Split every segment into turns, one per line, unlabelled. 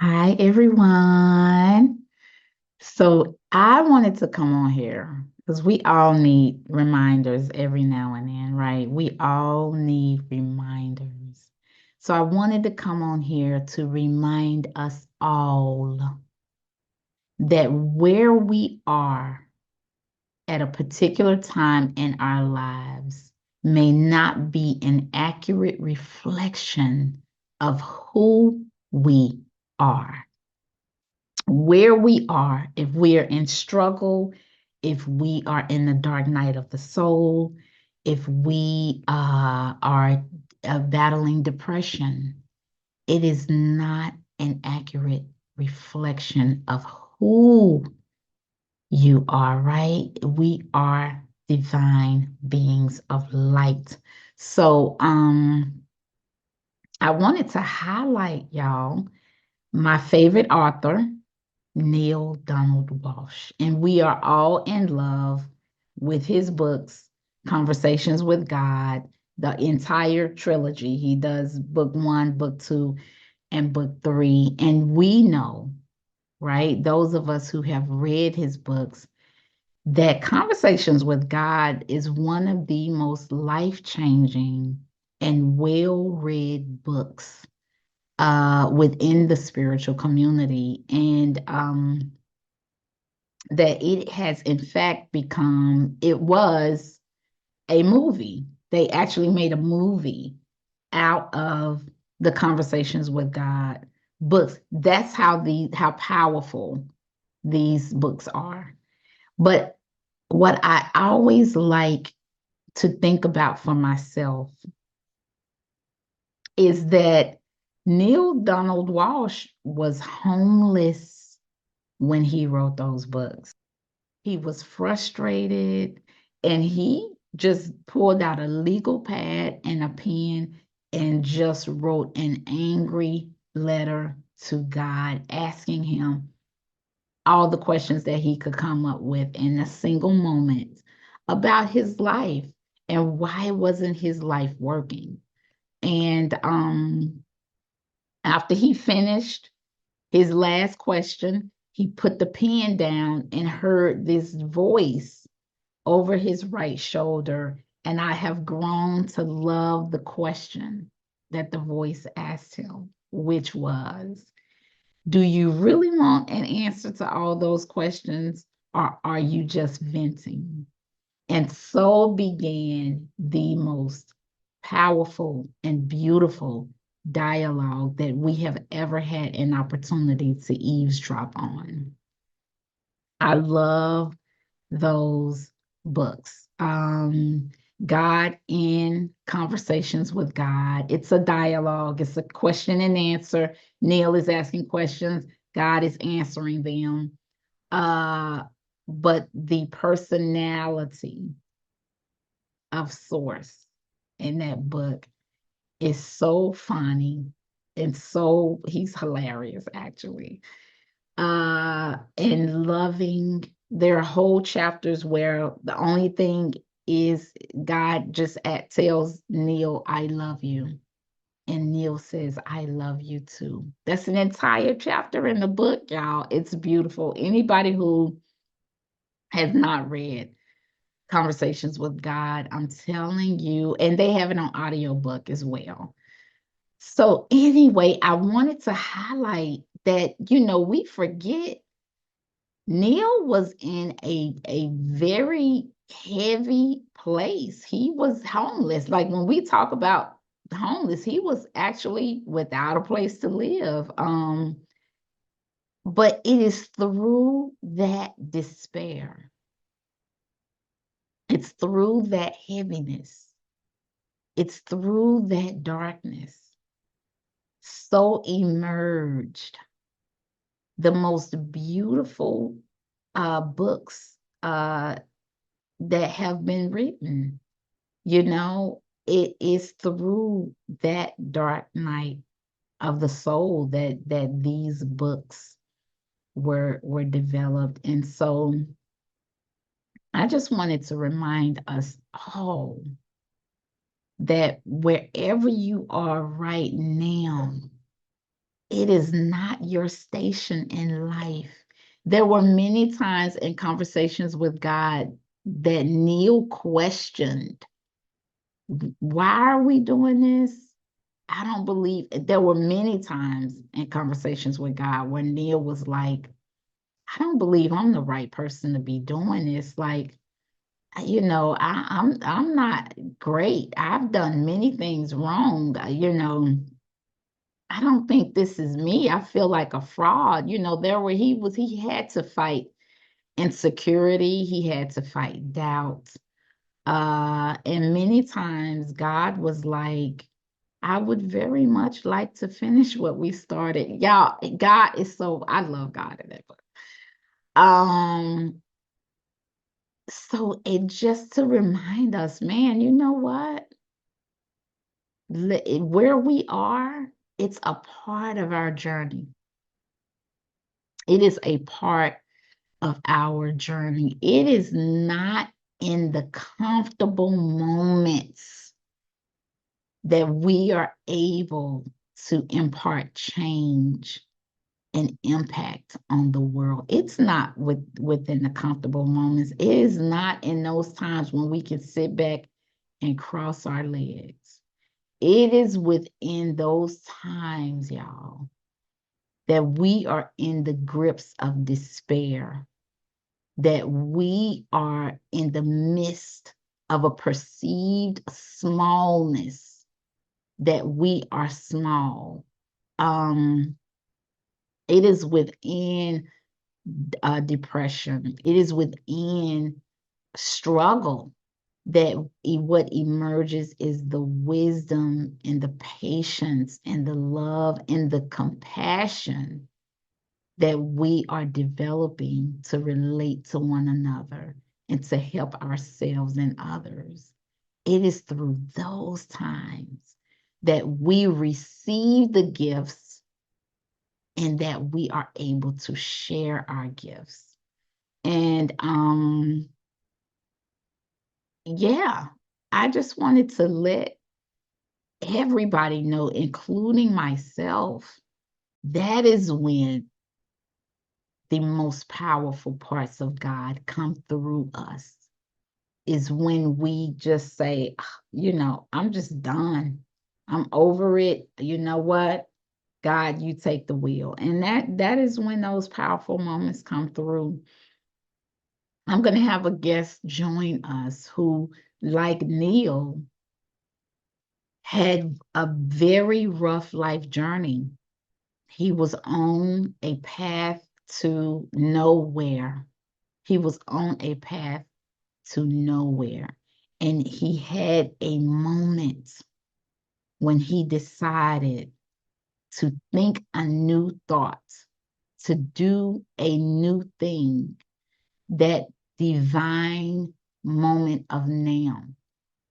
Hi, everyone. So I wanted to come on here because we all need reminders every now and then, right? We all need reminders. So I wanted to come on here to remind us all that where we are at a particular time in our lives may not be an accurate reflection of who we are. Where we are, if we are in struggle, if we are in the dark night of the soul, if we are battling depression, it is not an accurate reflection of who you are, right? We are divine beings of light. So, I wanted to highlight y'all my favorite author, Neale Donald Walsch. And we are all in love with his books, Conversations with God, the entire trilogy. He does book one, book two, and book three. And we know, right, those of us who have read his books, that Conversations with God is one of the most life changing and well read books within the spiritual community. And that it has in fact become, it was a movie. They actually made a movie out of the Conversations with God books. That's how powerful these books are. But what I always like to think about for myself is that Neale Donald Walsh was homeless when he wrote those books. He was frustrated and he just pulled out a legal pad and a pen and just wrote an angry letter to God, asking him all the questions that he could come up with in a single moment about his life and why wasn't his life working. And after he finished his last question, he put the pen down and heard this voice over his right shoulder. And I have grown to love the question that the voice asked him, which was, do you really want an answer to all those questions, or are you just venting? And so began the most powerful and beautiful dialogue that we have ever had an opportunity to eavesdrop on. I love those books. God in Conversations with God. It's a dialogue, it's a question and answer. Neale is asking questions, God is answering them. Uh, but the personality of Source in that book is so funny and so he's hilarious actually. And loving. There are whole chapters where the only thing is God just tells Neale, I love you. And Neale says, I love you too. That's an entire chapter in the book, y'all. It's beautiful. Anybody who has not read Conversations with God, I'm telling you, and they have it on audiobook as well. So, anyway, I wanted to highlight that, we forget Neale was in a very heavy place. He was homeless. Like when we talk about homeless, he was actually without a place to live. But it is through that despair, it's through that heaviness, it's through that darkness, so emerged the most beautiful books that have been written. It is through that dark night of the soul that these books were developed. And so I just wanted to remind us all that wherever you are right now, It is not your station in life. There were many times in conversations with God that Neale questioned, why are we doing this? I don't believe. There were many times in conversations with God where Neale was like, I don't believe I'm the right person to be doing this. Like, I'm not great. I've done many things wrong. I don't think this is me. I feel like a fraud. He had to fight insecurity. He had to fight doubt. And many times God was like, I would very much like to finish what we started. Y'all, I love God in that book. Um, so it just to remind us, man, you know what? Where we are, it's a part of our journey. It is a part of our journey. It is not in the comfortable moments that we are able to impart change and impact on the world. It's not within the comfortable moments. It is not in those times when we can sit back and cross our legs. It is within those times, y'all, that we are in the grips of despair, that we are in the midst of a perceived smallness, that we are small. It is within depression. It is within struggle that what emerges is the wisdom and the patience and the love and the compassion that we are developing to relate to one another and to help ourselves and others. It is through those times that we receive the gifts and that we are able to share our gifts. And yeah, I just wanted to let everybody know, including myself, that is when the most powerful parts of God come through us, is when we just say, I'm just done. I'm over it. You know what? God, you take the wheel. And that is when those powerful moments come through. I'm going to have a guest join us who, like Neale, had a very rough life journey. He was on a path to nowhere. He was on a path to nowhere. And he had a moment when he decided to think a new thought, to do a new thing, that divine moment of now.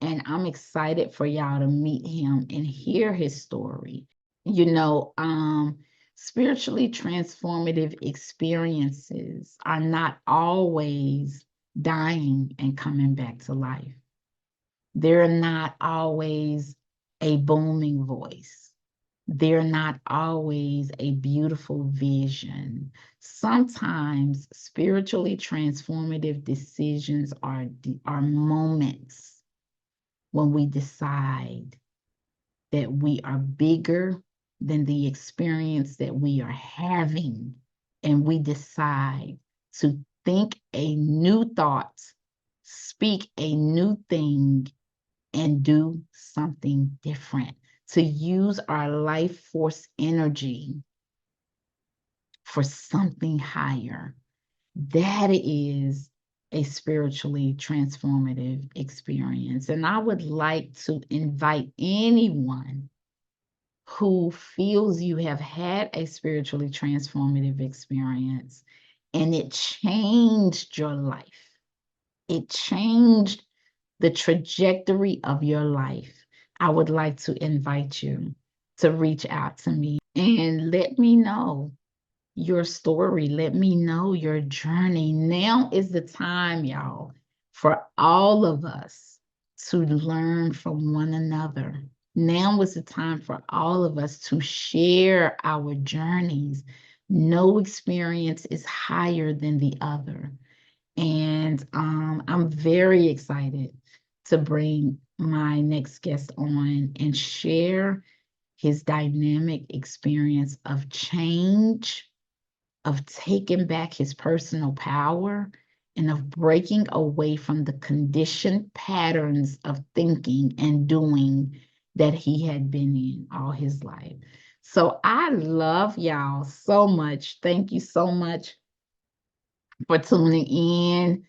And I'm excited for y'all to meet him and hear his story. Spiritually transformative experiences are not always dying and coming back to life. They're not always a booming voice. They're not always a beautiful vision. Sometimes spiritually transformative decisions are moments when we decide that we are bigger than the experience that we are having, and we decide to think a new thought, speak a new thing, and do something different, to use our life force energy for something higher. That is a spiritually transformative experience. And I would like to invite anyone who feels you have had a spiritually transformative experience and it changed your life. It changed the trajectory of your life. I would like to invite you to reach out to me and let me know your story. Let me know your journey. Now is the time, y'all, for all of us to learn from one another. Now is the time for all of us to share our journeys. No experience is higher than the other. And I'm very excited to bring my next guest on and share his dynamic experience of change, of taking back his personal power, and of breaking away from the conditioned patterns of thinking and doing that he had been in all his life. So I love y'all so much. Thank you so much for tuning in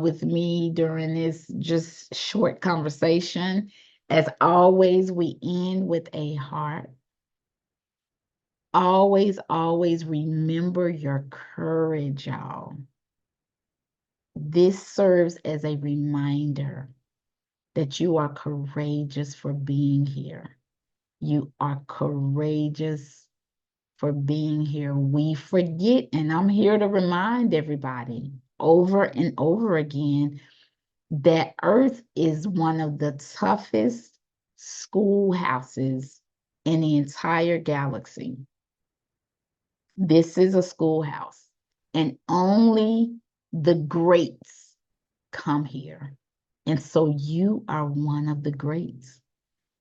with me during this just short conversation. As always, we end with a heart. Always, always remember your courage, y'all. This serves as a reminder that you are courageous for being here. You are courageous for being here. We forget, and I'm here to remind everybody over and over again that Earth is one of the toughest schoolhouses in the entire galaxy. This is a schoolhouse, and only the greats come here. And so you are one of the greats.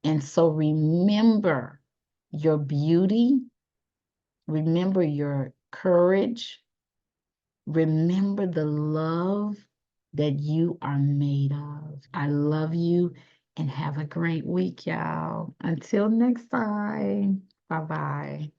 And so remember your beauty, remember your courage, remember the love that you are made of. I love you and have a great week, y'all. Until next time, bye bye.